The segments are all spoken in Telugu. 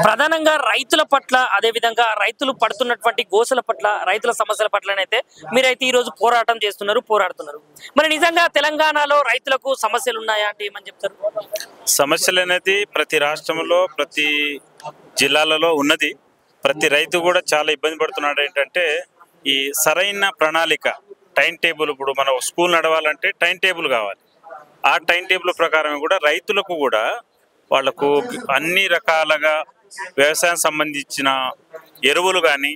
ప్రధానంగా రైతుల పట్ల అదే విధంగా రైతులు పడుతున్నటువంటి గోసల పట్ల రైతుల సమస్యల పట్లనైతే మీరైతే ఈ రోజు పోరాడుతున్నారు. మరి నిజంగా తెలంగాణలో రైతులకు సమస్యలు ఉన్నాయా అంటే ఏమని చెప్తారు? సమస్యలు అనేది ప్రతి రాష్ట్రంలో ప్రతి జిల్లాలలో ఉన్నది. ప్రతి రైతు కూడా చాలా ఇబ్బంది పడుతున్నాడు. ఏంటంటే ఈ సరైన ప్రణాళిక టైం టేబుల్, ఇప్పుడు మనం స్కూల్ నడవాలంటే టైం టేబుల్ కావాలి. ఆ టైం టేబుల్ ప్రకారం కూడా రైతులకు కూడా వాళ్లకు అన్ని రకాలుగా వ్యవసాయం సంబంధించిన ఎరువులు కానీ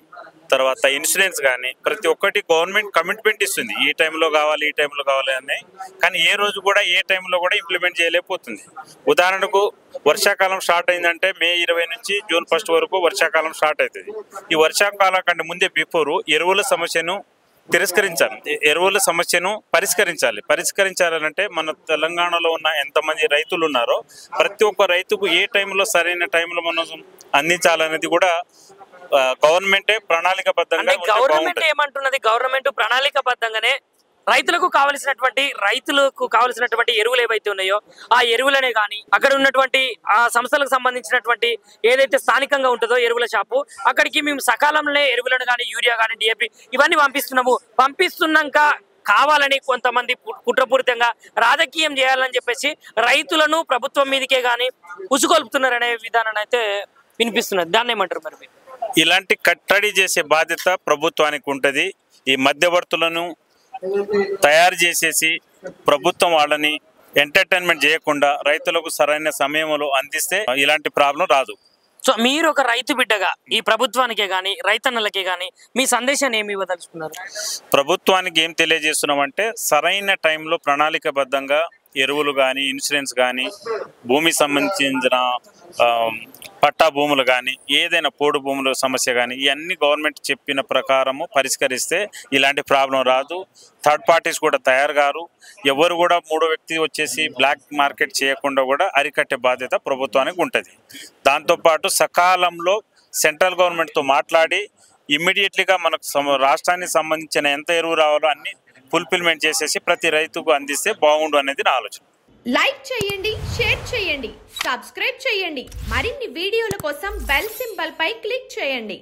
తర్వాత ఇన్సూరెన్స్ కానీ ప్రతి ఒక్కటి గవర్నమెంట్ కమిట్మెంట్ ఇస్తుంది. ఈ టైంలో కావాలి అని. కానీ ఏ రోజు కూడా ఏ టైంలో కూడా ఇంప్లిమెంట్ చేయలేకపోతుంది. ఉదాహరణకు వర్షాకాలం స్టార్ట్ అయిందంటే మే 20 నుంచి జూన్ 1 వరకు వర్షాకాలం స్టార్ట్ అవుతుంది. ఈ వర్షాకాలం కంటే ముందే బిఫోర్ ఎరువుల సమస్యను పరిష్కరించాలంటే మన తెలంగాణలో ఉన్న ఎంతమంది రైతులు ఉన్నారో ప్రతి ఒక్క రైతుకు ఏ టైంలో సరైన టైంలో మనం అందించాలనేది కూడా గవర్నమెంటే ప్రణాళికబద్ధంగా గవర్నమెంట్ ప్రణాళికబద్ధంగానే రైతులకు కావలసినటువంటి ఎరువులు ఏవైతే ఉన్నాయో ఆ ఎరువులనే కానీ అక్కడ ఉన్నటువంటి ఆ సంస్థలకు సంబంధించినటువంటి ఏదైతే స్థానికంగా ఉంటుందో ఎరువుల షాపు అక్కడికి మేము సకాలంలో ఎరువులను కానీ యూరియా కానీ డిఏపి ఇవన్నీ పంపిస్తున్నాక కావాలని కొంతమంది కుట్రపూరితంగా రాజకీయం చేయాలని చెప్పేసి రైతులను ప్రభుత్వం మీదకే కానీ ఉసుగొల్పుతున్నారనే విధానాన్ని అయితే వినిపిస్తున్నది. దాన్ని ఏమంటారు మరి? ఇలాంటి కట్టడి చేసే బాధ్యత ప్రభుత్వానికి ఉంటుంది. ఈ మధ్యవర్తులను తయారు చేసేసి ప్రభుత్వం వాళ్ళని ఎంటర్టైన్మెంట్ చేయకుండా రైతులకు సరైన సమయంలో అందిస్తే ఇలాంటి ప్రాబ్లం రాదు. సో మీరు ఒక రైతు బిడ్డగా ఈ ప్రభుత్వానికే కానీ రైతన్నలకే కానీ మీ సందేశాన్ని ఏమి ఇవ్వదలుచుకున్నారు? ప్రభుత్వానికి ఏం తెలియజేస్తున్నామంటే సరైన టైంలో ప్రణాళికబద్ధంగా ఎరువులు కానీ ఇన్సూరెన్స్ కానీ భూమికి సంబంధించిన పట్టా భూములు కానీ ఏదైనా పోడు భూముల సమస్య కానీ ఇవన్నీ గవర్నమెంట్ చెప్పిన ప్రకారము పరిష్కరిస్తే ఇలాంటి ప్రాబ్లం రాదు. థర్డ్ పార్టీస్ కూడా తయారు కారు. ఎవరు కూడా మూడో వ్యక్తి వచ్చేసి బ్లాక్ మార్కెట్ చేయకుండా కూడా అరికట్టే బాధ్యత ప్రభుత్వానికి ఉంటుంది. దాంతోపాటు సకాలంలో సెంట్రల్ గవర్నమెంట్తో మాట్లాడి ఇమ్మీడియట్లీగా మనకు రాష్ట్రానికి సంబంధించిన ఎంత ఎరువు రావాలో అన్ని ఫుల్ఫిల్మెంట్ చేసేసి ప్రతి రైతుకు అందిస్తే బాగుండు అనేది నా ఆలోచన. లైక్ చేయండి, షేర్ చేయండి, సబ్స్క్రైబ్ చేయండి. మరిన్ని వీడియోల కోసం బెల్ సింబల్ పై క్లిక్ చేయండి.